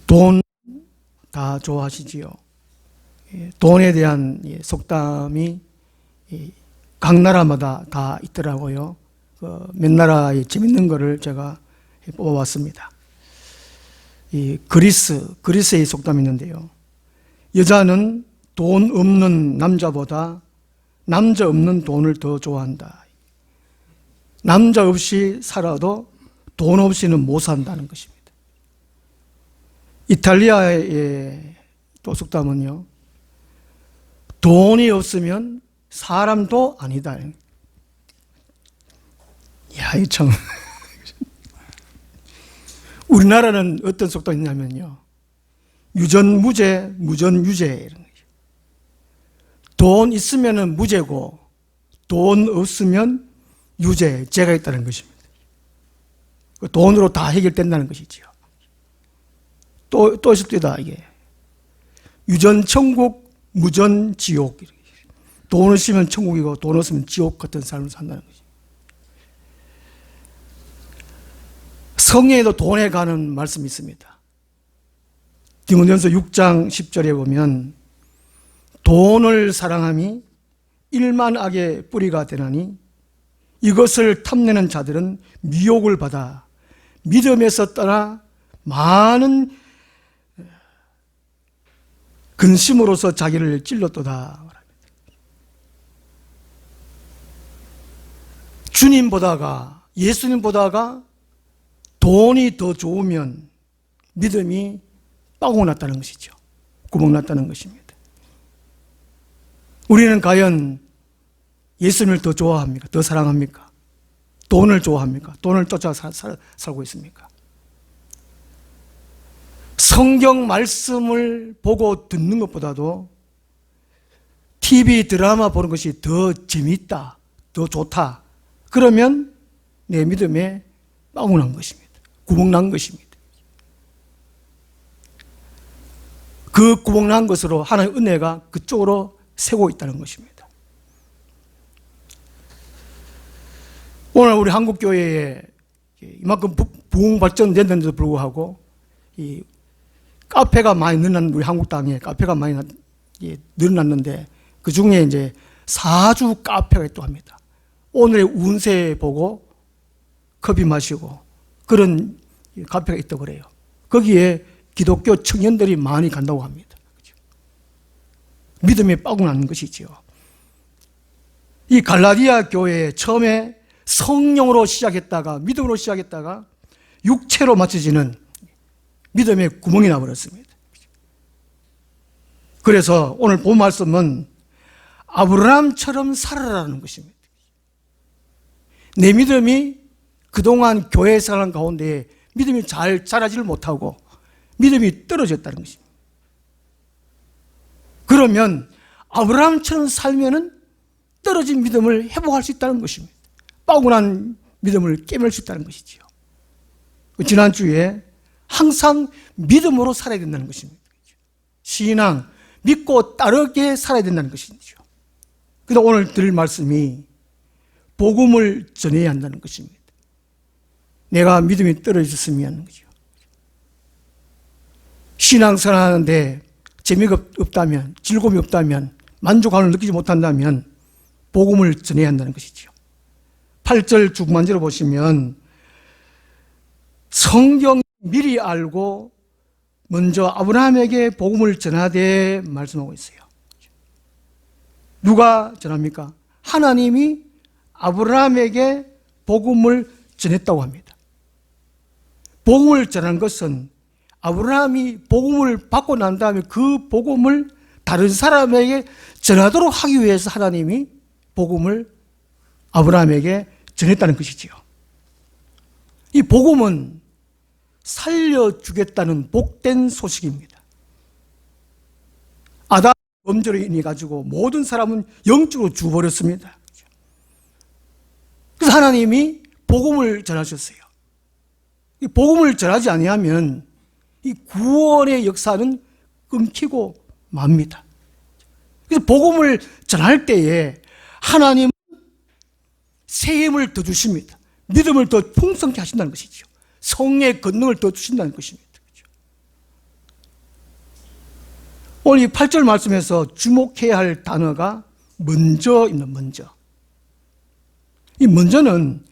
돈 다 좋아하시지요. 돈에 대한 속담이 각 나라마다 다 있더라고요. 몇 나라의 재밌는 거를 제가 뽑아왔습니다. 그리스의 속담이 있는데요. 여자는 돈 없는 남자보다 남자 없는 돈을 더 좋아한다. 남자 없이 살아도 돈 없이는 못 산다는 것입니다. 이탈리아의 또 속담은요, 돈이 없으면 사람도 아니다. 야, 이 참. 우리나라는 어떤 속담이 있냐면요, 유전무죄, 무전유죄 이런 거죠. 돈 있으면 무죄고 돈 없으면 유죄, 죄가 있다는 것입니다. 돈으로 다 해결된다는 것이지요. 또 있습니다, 이게. 유전천국, 무전지옥. 돈을 쓰면 천국이고 돈 없으면 지옥 같은 삶을 산다는 거죠. 성경에도 돈에 관한 말씀이 있습니다. 디모데전서 6장 10절에 보면 돈을 사랑함이 일만악의 뿌리가 되나니 이것을 탐내는 자들은 미혹을 받아 믿음에서 떠나 많은 근심으로서 자기를 찔렀도다. 주님보다가, 예수님보다가 돈이 더 좋으면 믿음이 빠고 났다는 것이죠. 구멍 났다는 것입니다. 우리는 과연 예수님을 더 좋아합니까? 더 사랑합니까? 돈을 좋아합니까? 돈을 쫓아 살고 있습니까? 성경 말씀을 보고 듣는 것보다도 TV 드라마 보는 것이 더 재미있다, 더 좋다. 그러면 내 믿음에 빵우 난 것입니다. 구멍 난 것입니다. 그 구멍 난 것으로 하나님의 은혜가 그쪽으로 새고 있다는 것입니다. 오늘 우리 한국교회에 이만큼 부흥 발전됐는데도 불구하고 이 카페가 많이 늘어난, 우리 한국 땅에 카페가 많이 늘어났는데 그 중에 이제 사주 카페가 있다고 합니다. 오늘의 운세 보고 커피 마시고 그런 카페가 있다고 그래요. 거기에 기독교 청년들이 많이 간다고 합니다. 믿음에 빠고 나는 것이지요. 이 갈라디아 교회에 처음에 성령으로 시작했다가 믿음으로 시작했다가 육체로 맞춰지는 믿음의 구멍이 나버렸습니다. 그래서 오늘 본 말씀은 아브라함처럼 살아라는 것입니다. 내 믿음이 그동안 교회 생활 가운데 믿음이 잘 자라지를 못하고 믿음이 떨어졌다는 것입니다. 그러면 아브라함처럼 살면은 떨어진 믿음을 회복할 수 있다는 것입니다. 빠고난 믿음을 깨맬 수 있다는 것이지요. 지난주에 항상 믿음으로 살아야 된다는 것입니다. 신앙, 믿고 따르게 살아야 된다는 것이죠. 그래서 오늘 드릴 말씀이 복음을 전해야 한다는 것입니다. 내가 믿음이 떨어졌으면 거죠. 신앙생활 하는데 재미가 없다면, 즐거움이 없다면, 만족감을 느끼지 못한다면 복음을 전해야 한다는 것이죠. 8절 중반절을 보시면 성경 미리 알고 먼저 아브라함에게 복음을 전하되 말씀하고 있어요. 누가 전합니까? 하나님이 아브라함에게 복음을 전했다고 합니다. 복음을 전한 것은 아브라함이 복음을 받고 난 다음에 그 복음을 다른 사람에게 전하도록 하기 위해서 하나님이 복음을 아브라함에게 전했다는 것이지요. 이 복음은 살려주겠다는 복된 소식입니다. 아담 범죄로 인해 가지고 모든 사람은 영적으로 죽어버렸습니다. 그래서 하나님이 복음을 전하셨어요. 이 복음을 전하지 아니하면 이 구원의 역사는 끊기고 맙니다. 그래서 복음을 전할 때에 하나님은 새 힘을 더 주십니다. 믿음을 더 풍성케 하신다는 것이죠. 성의 권능을 더 주신다는 것입니다. 오늘 이 8절 말씀에서 주목해야 할 단어가 먼저입니다. 먼저. 이 먼저는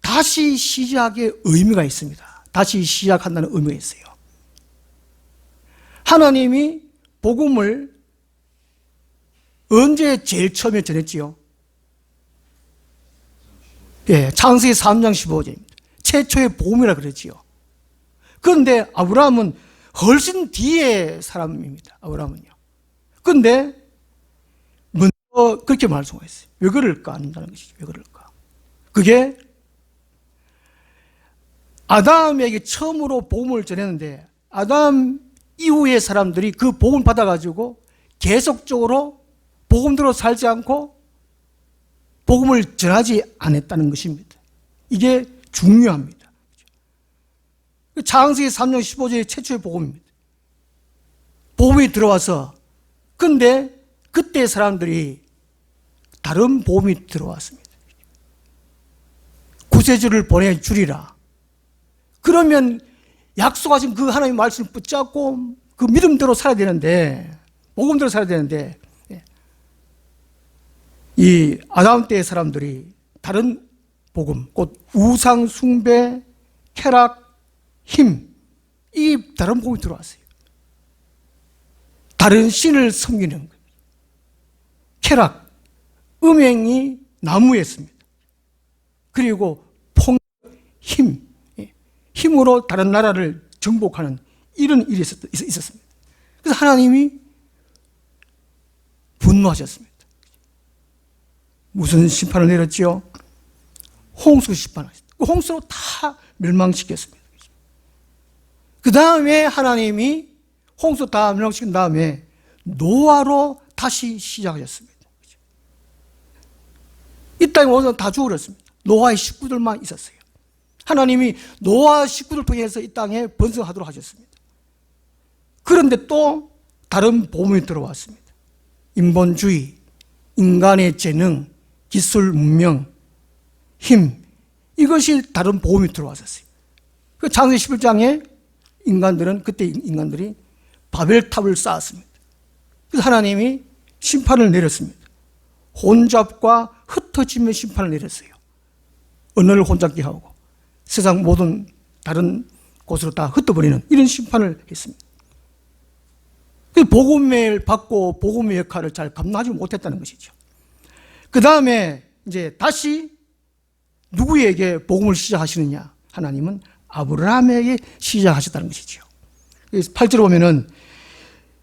다시 시작의 의미가 있습니다. 다시 시작한다는 의미가 있어요. 하나님이 복음을 언제 제일 처음에 전했지요? 예, 창세기 3장 15절입니다. 최초의 복음이라 그랬지요. 그런데 아브라함은 훨씬 뒤에 사람입니다. 아브라함은요. 그런데 먼저 그렇게 말씀하셨어요. 왜 그럴까? 한다는 것이죠. 왜 그럴까? 그게 아담에게 처음으로 복음을 전했는데 아담 이후의 사람들이 그 복음을 받아가지고 계속적으로 복음대로 살지 않고 복음을 전하지 않았다는 것입니다. 이게 중요합니다. 창세기 3장 15절의 최초의 복음입니다. 복음이 들어와서 근데 그때 사람들이 다른 복음이 들어왔습니다. 구세주를 보내주리라. 그러면 약속하신 그 하나님의 말씀을 붙잡고 그 믿음대로 살아야 되는데 복음대로 살아야 되는데 이 아담 때의 사람들이 다른 복음, 곧 우상 숭배, 쾌락, 힘, 이 다른 복음이 들어왔어요. 다른 신을 섬기는 거예요. 쾌락, 음행이 난무했습니다. 그리고 폭력, 힘, 힘으로 다른 나라를 정복하는 이런 일이 있었습니다. 그래서 하나님이 분노하셨습니다. 무슨 심판을 내렸지요? 홍수 심판하셨습니다. 그 홍수로 다 멸망시켰습니다. 그 다음에 하나님이 홍수 다 멸망시킨 다음에 노아로 다시 시작하셨습니다. 이 땅에 모두 다 죽어버렸습니다. 노아의 식구들만 있었어요. 하나님이 노아 식구들 통해서 이 땅에 번성하도록 하셨습니다. 그런데 또 다른 복음이 들어왔습니다. 인본주의, 인간의 재능, 기술, 문명, 힘, 이것이 다른 복음이 들어왔었어요. 그 창세기 11장에 그때 인간들이 바벨탑을 쌓았습니다. 그래서 하나님이 심판을 내렸습니다. 혼잡과 흩어짐의 심판을 내렸어요. 언어를 혼잡게 하고 세상 모든 다른 곳으로 다 흩어버리는 이런 심판을 했습니다. 복음을 받고 복음의 역할을 잘 감당하지 못했다는 것이죠. 그 다음에 이제 다시 누구에게 복음을 시작하시느냐? 하나님은 아브라함에게 시작하셨다는 것이죠. 8절에 보면은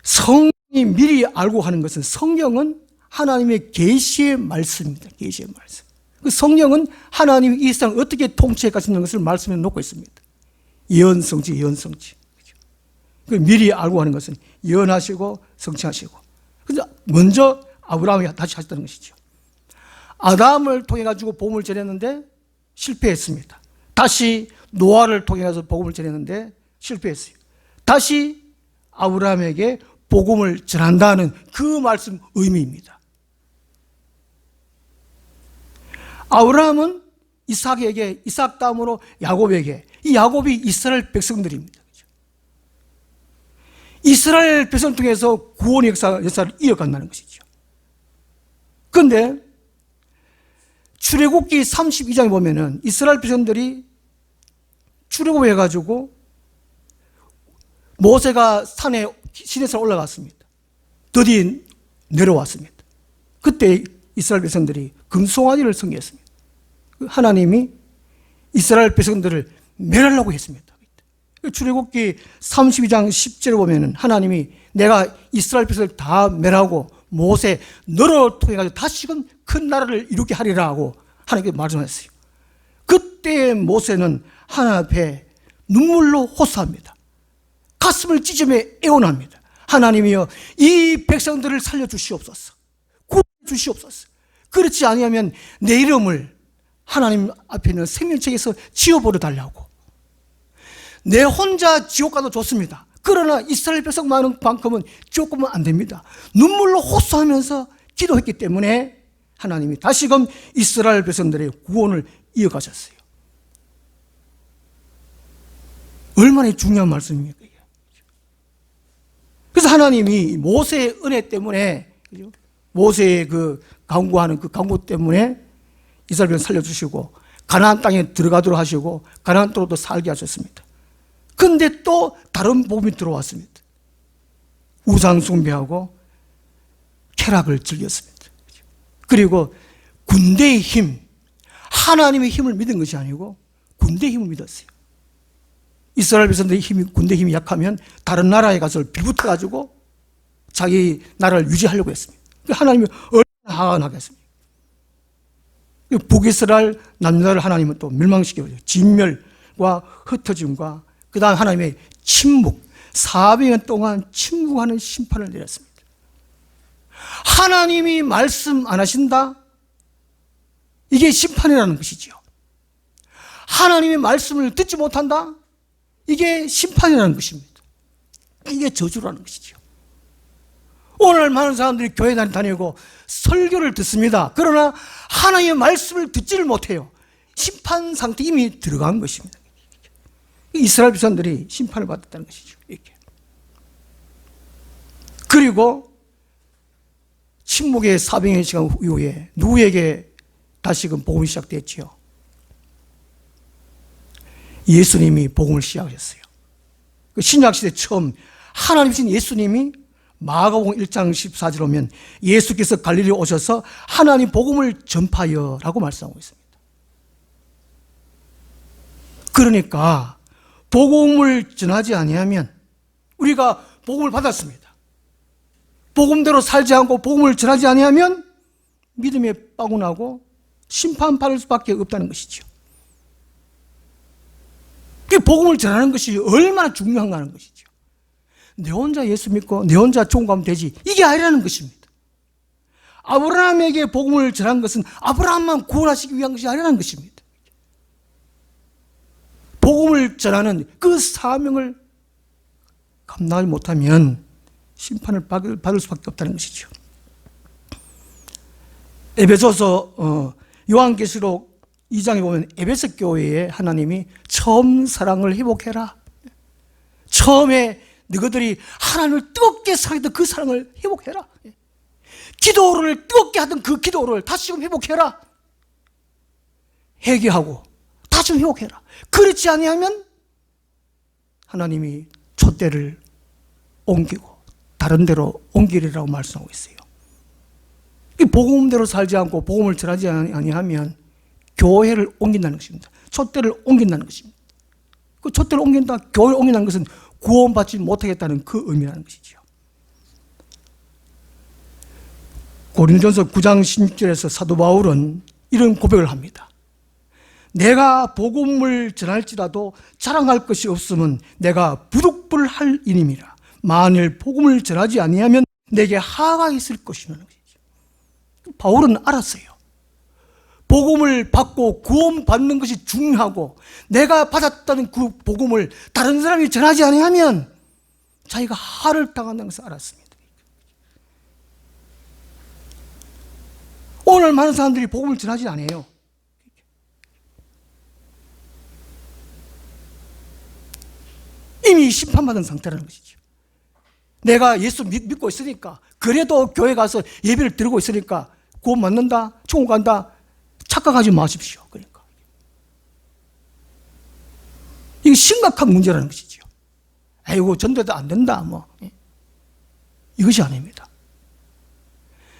성이 미리 알고 하는 것은 성경은 하나님의 계시의 말씀입니다. 계시의 말씀. 그 성령은 하나님이 이 세상을 어떻게 통치해 가시는 것을 말씀해 놓고 있습니다. 예언성취, 예언성취. 그 미리 알고 하는 것은 예언하시고 성취하시고. 그래서 먼저 아브라함이 다시 하셨다는 것이죠. 아담을 통해 가지고 복음을 전했는데 실패했습니다. 다시 노아를 통해 가서 복음을 전했는데 실패했어요. 다시 아브라함에게 복음을 전한다는 그 말씀 의미입니다. 아브라함은 이삭에게, 이삭 다음으로 야곱에게, 이 야곱이 이스라엘 백성들입니다. 이스라엘 백성을 통해서 구원의 역사를 이어간다는 것이죠. 그런데 출애굽기 32장에 보면은 이스라엘 백성들이 출애굽해가지고 모세가 시내산에 올라갔습니다. 드디어 내려왔습니다. 그때 이스라엘 백성들이 금송아지를 섬겼습니다. 하나님이 이스라엘 백성들을 멸하려고 했습니다. 출애굽기 32장 10절에 보면은 하나님이 내가 이스라엘 백성을 다 멸하고 모세 너를 통해 가지고 다시금 큰 나라를 이루게 하리라 하고 하나님께 말씀하셨어요. 그때 모세는 하나님 앞에 눈물로 호소합니다. 가슴을 찢으며 애원합니다. 하나님이여 이 백성들을 살려주시옵소서. 구원해 주시옵소서. 그렇지 아니하면 내 이름을 하나님 앞에 있는 생명책에서 지워버려 달라고. 내 혼자 지옥 가도 좋습니다. 그러나 이스라엘 백성만큼은 지옥 가면 안 됩니다. 눈물로 호소하면서 기도했기 때문에 하나님이 다시금 이스라엘 백성들의 구원을 이어가셨어요. 얼마나 중요한 말씀입니까? 그래서 그래서 하나님이 모세의 은혜 때문에, 그죠? 모세의 그 강구하는 그 강구 때문에 이스라엘을 살려주시고 가나안 땅에 들어가도록 하시고 가나안 땅으로도 살게 하셨습니다. 그런데 또 다른 복음이 들어왔습니다. 우상 숭배하고 쾌락을 즐겼습니다. 그리고 군대의 힘, 하나님의 힘을 믿은 것이 아니고 군대의 힘을 믿었어요. 이스라엘 백성들의 힘이, 군대 힘이 약하면 다른 나라에 가서 빌붙어가지고 자기 나라를 유지하려고 했습니다. 하나님이 얼마나 화나겠습니까? 북이스라엘 남유다를 하나님은 또 멸망시켜버려요. 진멸과 흩어짐과 그 다음 하나님의 침묵, 400년 동안 침묵하는 심판을 내렸습니다. 하나님이 말씀 안 하신다? 이게 심판이라는 것이지요. 하나님의 말씀을 듣지 못한다? 이게 심판이라는 것입니다. 이게 저주라는 것이죠. 오늘 많은 사람들이 교회 다니고 설교를 듣습니다. 그러나 하나님의 말씀을 듣지를 못해요. 심판 상태에 이미 들어간 것입니다. 이스라엘 백성들이 심판을 받았다는 것이죠. 이렇게. 그리고 침묵의 400년 시간 이후에 누구에게 다시금 복음이 시작됐지요? 예수님이 복음을 시작하셨어요. 신약시대 처음 하나님이신 예수님이 마가복음 1장 14절 오면 예수께서 갈릴리에 오셔서 하나님 복음을 전파하여 라고 말씀하고 있습니다. 그러니까 복음을 전하지 아니하면 우리가 복음을 받았습니다. 복음대로 살지 않고 복음을 전하지 아니하면 믿음에 빠구나고 심판받을 수밖에 없다는 것이죠. 복음을 전하는 것이 얼마나 중요한가 하는 것이죠. 내 혼자 예수 믿고 내 혼자 좋은 거 하면 되지, 이게 아니라는 것입니다. 아브라함에게 복음을 전한 것은 아브라함만 구원하시기 위한 것이 아니라는 것입니다. 복음을 전하는 그 사명을 감당하지 못하면 심판을 받을 수밖에 없다는 것이죠. 에베소서 요한계시록 2장에 보면 에베소 교회에 하나님이 처음 사랑을 회복해라. 처음에 너희들이 하나님을 뜨겁게 사랑했던 그 사랑을 회복해라. 기도를 뜨겁게 하던 그 기도를 다시금 회복해라. 회개하고 다시금 회복해라. 그렇지 아니하면 하나님이 촛대를 옮기고 다른 데로 옮기리라고 말씀하고 있어요. 이 복음대로 살지 않고 복음을 전하지 아니하면 교회를 옮긴다는 것입니다. 촛대를 옮긴다는 것입니다. 그 촛대를 옮긴다, 교회를 옮긴다는 것은 구원받지 못하겠다는 그 의미라는 것이죠. 고린도전서 9장 16절에서 사도 바울은 이런 고백을 합니다. 내가 복음을 전할지라도 자랑할 것이 없으면 내가 부득불할 이님이라. 만일 복음을 전하지 아니하면 내게 하가 있을 것이라는 것이죠. 바울은 알았어요. 복음을 받고 구원받는 것이 중요하고 내가 받았다는 그 복음을 다른 사람이 전하지 아니하면 자기가 하를 당한다는 것을 알았습니다. 오늘 많은 사람들이 복음을 전하지 않아요. 이미 심판받은 상태라는 것이죠. 내가 예수 믿고 있으니까, 그래도 교회 가서 예배를 드리고 있으니까 구원 받는다, 천국 간다, 착각하지 마십시오. 그러니까 이게 심각한 문제라는 것이죠. 아이고 전도도 안 된다, 뭐 이것이 아닙니다.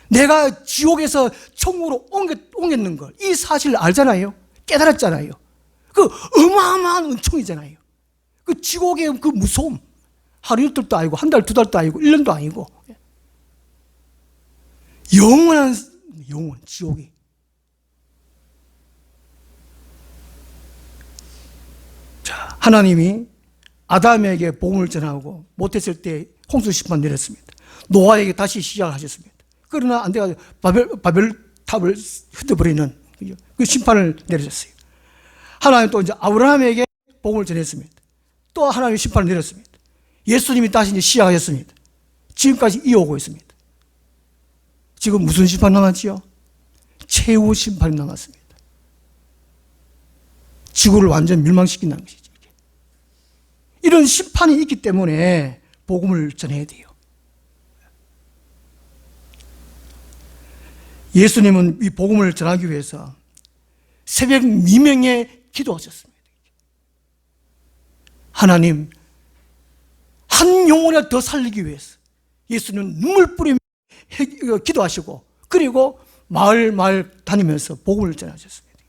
내가 지옥에서 천국으로 옮겼는 걸, 이 사실을 알잖아요. 깨달았잖아요. 그 어마어마한 은총이잖아요. 그 지옥의 그 무서움, 하루 이틀도 아니고 한 달, 두 달도 아니고 1년도 아니고 영원한 영원 지옥이. 자, 하나님이 아담에게 복음을 전하고 못했을 때 홍수 심판 내렸습니다. 노아에게 다시 시작하셨습니다. 그러나 안 돼가지고 바벨탑을 흩어버리는 그 심판을 내리셨어요. 하나님 또 이제 아브라함에게 복음을 전했습니다. 또 하나님의 심판을 내렸습니다. 예수님이 다시 이제 시작하셨습니다. 지금까지 이어오고 있습니다. 지금 무슨 심판 남았지요? 최후 심판이 남았습니다. 지구를 완전 멸망시킨다는 것이죠. 이런 심판이 있기 때문에 복음을 전해야 돼요. 예수님은 이 복음을 전하기 위해서 새벽 미명에 기도하셨습니다. 하나님, 한 영혼이라도 더 살리기 위해서 예수님은 눈물 뿌리며 기도하시고, 그리고 마을 다니면서 복음을 전하셨습니다.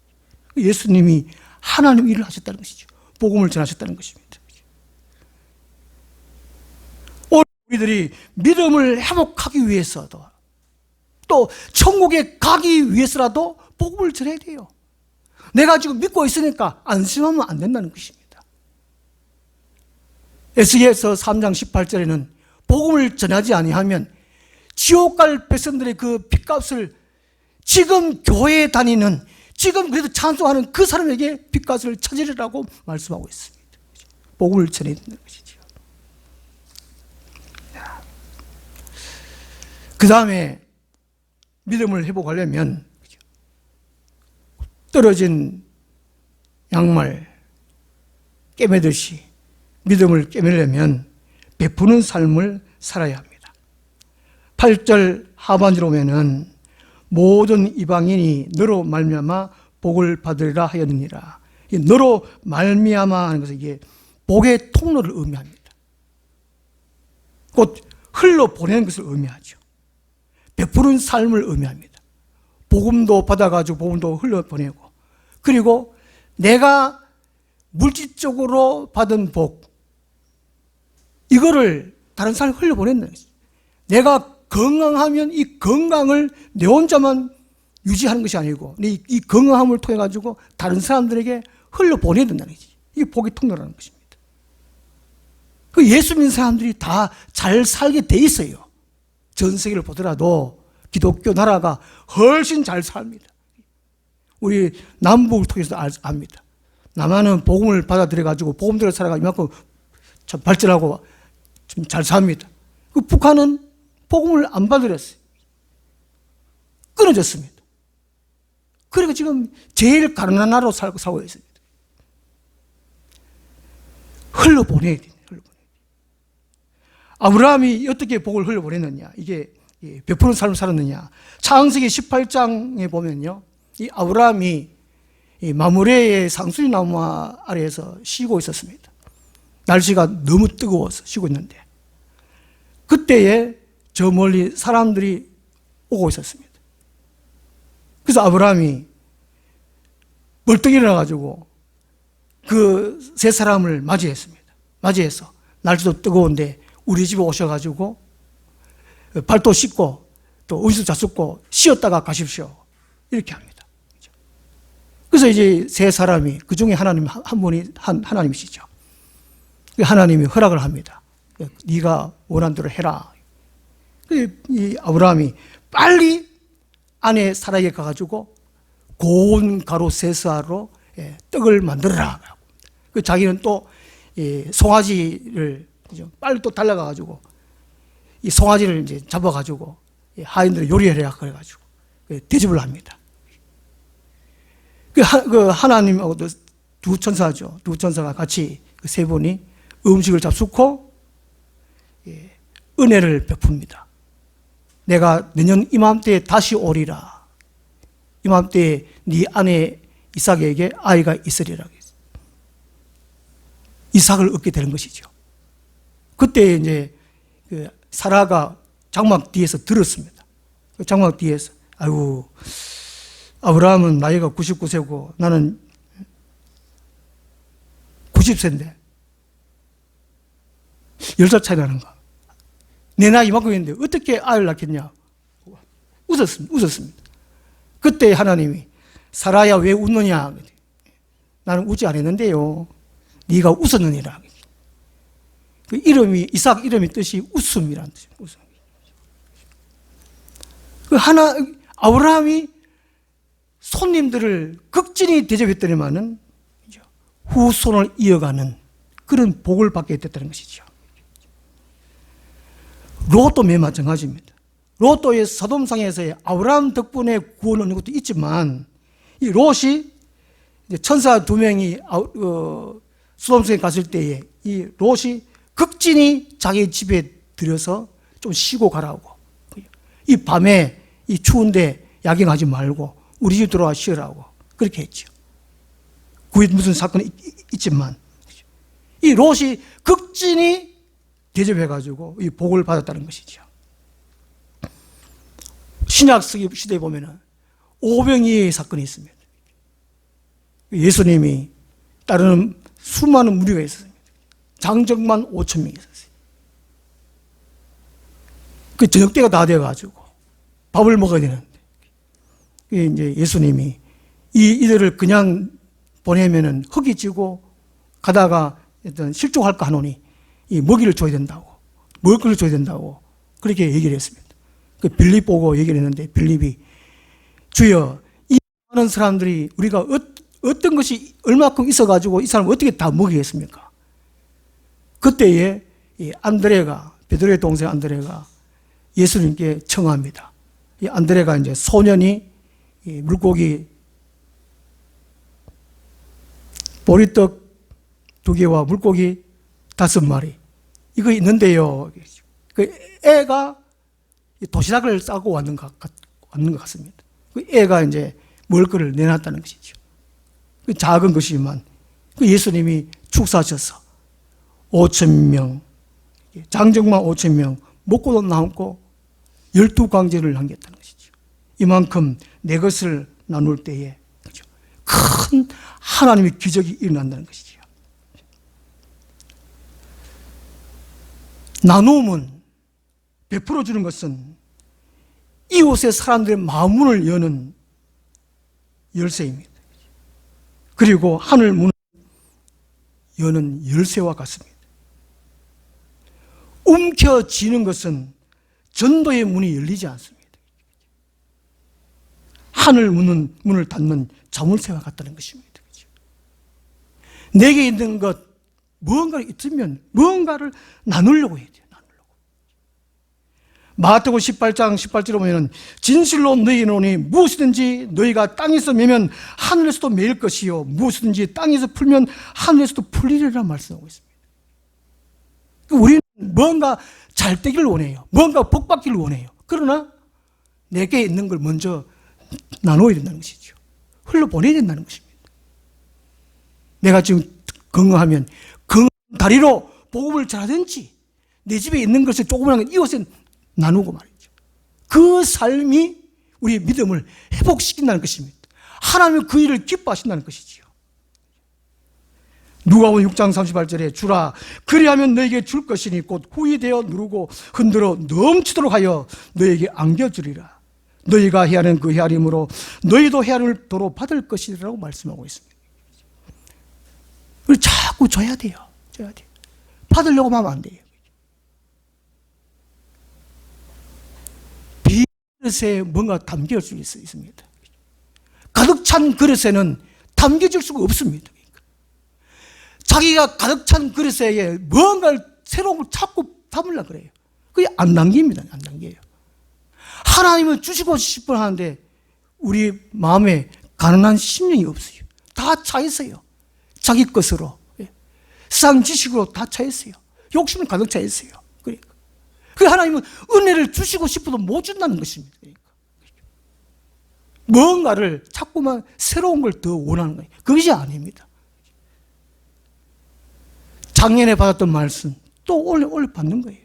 예수님이 하나님 일을 하셨다는 것이죠. 복음을 전하셨다는 것입니다. 우리들이 믿음을 회복하기 위해서도, 또 천국에 가기 위해서라도 복음을 전해야 돼요. 내가 지금 믿고 있으니까 안심하면 안 된다는 것입니다. 에스겔서 3장 18절에는 복음을 전하지 아니하면 지옥 갈 백성들의 그 핏값을 지금 교회에 다니는, 지금 그래도 찬송하는 그 사람에게 핏값을 찾으리라고 말씀하고 있습니다. 복음을 전해야 된다는 것이죠. 그 다음에 믿음을 회복하려면 떨어진 양말 깨매듯이 믿음을 깨매려면 베푸는 삶을 살아야 합니다. 8절 하반절 오면은 모든 이방인이 너로 말미암아 복을 받으리라 하였느니라. 이 너로 말미암아 하는 것은 이게 복의 통로를 의미합니다. 곧 흘러 보내는 것을 의미하죠. 베푸는 삶을 의미합니다. 복음도 받아가지고 복음도 흘러보내고, 그리고 내가 물질적으로 받은 복, 이거를 다른 사람에 흘려보낸다는 것이죠. 내가 건강하면 이 건강을 내 혼자만 유지하는 것이 아니고 이 건강함을 통해 가지고 다른 사람들에게 흘려보내야 된다는 것이죠. 이게 복의 통로라는 것입니다. 그 예수 믿는 사람들이 다 잘 살게 돼 있어요. 전 세계를 보더라도 기독교 나라가 훨씬 잘 삽니다. 우리 남북을 통해서 압니다. 남한은 복음을 받아들여가지고 복음대로 살아가 이만큼 참 발전하고 좀 잘 삽니다. 그 북한은 복음을 안 받아들였어요. 끊어졌습니다. 그리고 지금 제일 가난한 나라로 살고 있습니다. 흘러보내야 돼요. 아브라함이 어떻게 복을 흘려보냈느냐, 이게 베푸는 삶을 살았느냐. 창세기 18장에 보면요, 이 아브라함이 이 마므레의 상수리 나무 아래에서 쉬고 있었습니다. 날씨가 너무 뜨거워서 쉬고 있는데, 그때에 저 멀리 사람들이 오고 있었습니다. 그래서 아브라함이 벌떡 일어나가지고 그 세 사람을 맞이했습니다. 맞이해서 날씨도 뜨거운데 우리 집에 오셔가지고 발도 씻고 또 의수 자숙고 쉬었다가 가십시오. 이렇게 합니다. 그래서 이제 세 사람이, 그 중에 하나님 한 분이 하나님이시죠. 하나님이 허락을 합니다. 네가 원하는 대로 해라. 이 아브라함이 빨리 아내 사라에게 가가지고 고운 가루 세스아로 떡을 만들어라. 그 자기는 또 송아지를 빨리 또 달려가가지고 이 송아지를 이제 잡아가지고 하인들을 요리해라 그래가지고 대접을 합니다. 그 하나님하고 두 천사죠. 두 천사가 같이 그 세 분이 음식을 잡수고 은혜를 베풉니다. 내가 내년 이맘때에 다시 오리라. 이맘때에 네 아내 이삭에게 아이가 있으리라. 이삭을 얻게 되는 것이죠. 그때 이제 그 사라가 장막 뒤에서 들었습니다. 그 장막 뒤에서, 아이고, 아브라함은 나이가 99세고 나는 90세인데 10살 차이 나는가? 내 나이 이만큼 있는데 어떻게 아이를 낳겠냐? 웃었습니다. 그때 하나님이, 사라야 왜 웃느냐? 나는 웃지 않았는데요, 네가 웃었느니라. 그 이름이, 이삭 이름의 뜻이 웃음이라는 뜻입니다. 웃음. 그 아브라함이 손님들을 극진히 대접했더니만은 후손을 이어가는 그런 복을 받게 됐다는 것이죠. 롯도 매우 마찬가지입니다. 롯도의 소돔상에서의 아브라함 덕분에 구원을 얻는 것도 있지만, 이 롯이 천사 두 명이 소돔성에 갔을 때에 이 롯이 극진히 자기 집에 들여서 좀 쉬고 가라고, 이 밤에 이 추운데 야경하지 말고 우리 집 들어와 쉬으라고 그렇게 했죠. 그게 무슨 사건이 있지만 이 롯이 극진히 대접해가지고 이 복을 받았다는 것이죠. 신약 시대에 보면은 오병이의 사건이 있습니다. 예수님이 따르는 수많은 무리가 있었습니다. 장정만 5천 명이 있었어요. 그 저녁 때가 다 돼가지고 밥을 먹어야 되는데 이제 예수님이 이들을 그냥 보내면은 흙이 지고 가다가 어떤 실족할까 하노니 이 먹이를 줘야 된다고, 먹을 걸 줘야 된다고 그렇게 얘기를 했습니다. 그 빌립 보고 얘기를 했는데 빌립이 주여 이 많은 사람들이 우리가 어떤 것이 얼마큼 있어가지고 이 사람을 어떻게 다 먹이겠습니까? 그때에 이 안드레가, 베드로의 동생 안드레가 예수님께 청합니다. 이 안드레가 이제 소년이 이 물고기 보리떡 2개와 물고기 5마리 이거 있는데요. 그 애가 도시락을 싸고 왔는 것 같습니다. 그 애가 이제 먹을 거를 내놨다는 것이죠. 그 작은 것이지만 그 예수님이 축사하셔서 5,000명, 장정만 5,000명 먹고도 남고 12광제를 남겼다는 것이죠. 이만큼 내 것을 나눌 때에 그렇죠? 큰 하나님의 기적이 일어난다는 것이죠. 나눔은 베풀어 주는 것은 이웃의 사람들의 마음문을 여는 열쇠입니다. 그리고 하늘 문을 여는 열쇠와 같습니다. 움켜쥐는 것은 전도의 문이 열리지 않습니다. 하늘 문을 닫는 자물쇠와 같다는 것입니다. 내게 있는 것 무언가가 있으면 무언가를 나누려고 해야 돼요. 마태복음 18장 18절에 보면 진실로 너희에게 이르노니 무엇이든지 너희가 땅에서 매면 하늘에서도 매일 것이요 무엇이든지 땅에서 풀면 하늘에서도 풀리리라 말씀하고 있습니다. 우리는 뭔가 잘 되기를 원해요. 뭔가 복받기를 원해요. 그러나 내게 있는 걸 먼저 나눠야 된다는 것이죠. 흘러보내야 된다는 것입니다. 내가 지금 건강하면 건강 다리로 복음을 전하든지 내 집에 있는 것을 조그마한 이웃에 나누고 말이죠. 그 삶이 우리의 믿음을 회복시킨다는 것입니다. 하나님은 그 일을 기뻐하신다는 것이지요. 누가복음 6장 38절에 주라 그리하면 너에게 줄 것이니 곧 후히 되어 누르고 흔들어 넘치도록 하여 너에게 안겨주리라. 너희가 헤아리는 그 헤아림으로 너희도 헤아림을 도로 받을 것이라고 말씀하고 있습니다. 우리 자꾸 줘야 돼요. 줘야 돼요. 받으려고 하면 안 돼요. 그릇에 뭔가 담길 수 있습니다. 가득 찬 그릇에는 담겨질 수가 없습니다. 자기가 가득 찬 그릇에 뭔가를 새로운 걸 자꾸 담으려고 그래요. 그게 안 남깁니다. 안 남겨요. 하나님은 주시고 싶어 하는데 우리 마음에 가난한 심령이 없어요. 다 차 있어요. 자기 것으로. 세상 지식으로 다 차 있어요. 욕심은 가득 차 있어요. 그 하나님은 은혜를 주시고 싶어도 못 준다는 것입니다. 뭔가를 자꾸만 새로운 걸 더 원하는 거예요. 그것이 아닙니다. 작년에 받았던 말씀 또 오늘 받는 거예요.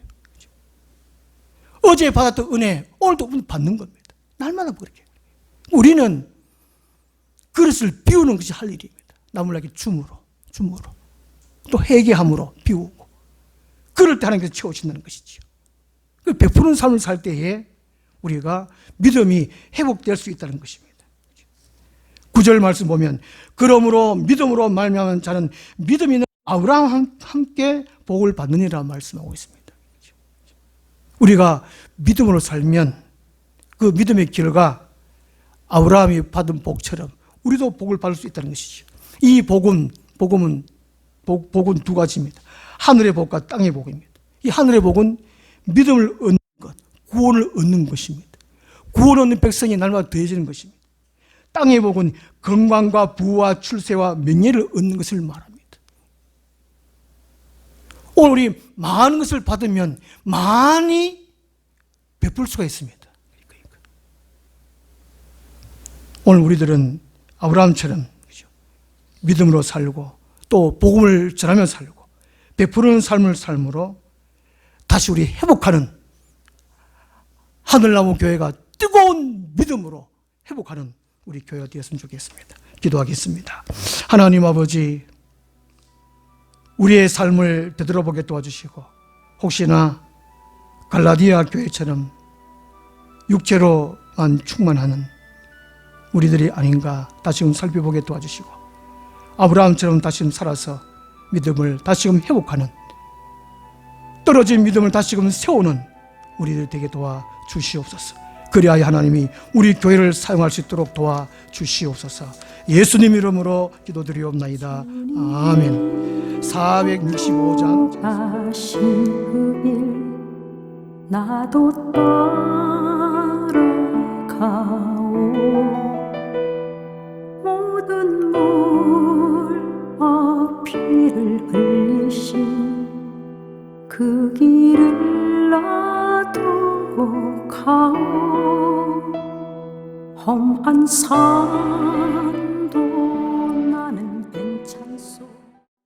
어제 받았던 은혜 오늘도 받는 겁니다. 날마다 그렇게. 우리는 그릇을 비우는 것이 할 일입니다. 나무라기 줌으로 또 회개함으로 비우고 그럴 때 하나님께서 채우신다는 것이죠. 베푸는 삶을 살 때에 우리가 믿음이 회복될 수 있다는 것입니다. 9절 말씀 보면 그러므로 믿음으로 말미암은 자는 믿음이 있는 아브라함과 함께 복을 받느니라 말씀하고 있습니다. 우리가 믿음으로 살면 그 믿음의 결과 아브라함이 받은 복처럼 우리도 복을 받을 수 있다는 것이죠. 이 복은 두 가지입니다. 하늘의 복과 땅의 복입니다. 이 하늘의 복은 믿음을 얻는 것, 구원을 얻는 것입니다. 구원 얻는 백성이 날마다 더해지는 것입니다. 땅의 복은 건강과 부와 출세와 명예를 얻는 것을 말합니다. 오늘 우리 많은 것을 받으면 많이 베풀 수가 있습니다. 오늘 우리들은 아브라함처럼 믿음으로 살고 또 복음을 전하며 살고 베푸는 삶을 삶으로 다시 우리 회복하는 하늘나무 교회가 뜨거운 믿음으로 회복하는 우리 교회가 되었으면 좋겠습니다. 기도하겠습니다. 하나님 아버지, 우리의 삶을 되돌아보게 도와주시고 혹시나 갈라디아 교회처럼 육체로만 충만하는 우리들이 아닌가 다시금 살펴보게 도와주시고 아브라함처럼 다시금 살아서 믿음을 다시금 회복하는 떨어진 믿음을 다시금 세우는 우리들 되게 도와주시옵소서. 그리하여 하나님이 우리 교회를 사용할 수 있도록 도와주시옵소서. 예수님 이름으로 기도드리옵나이다. 아멘. 465장 다신 그 일 나도 따라가오. 모든 물 피를 흘리신 그 길을 나도 가오. 험한 산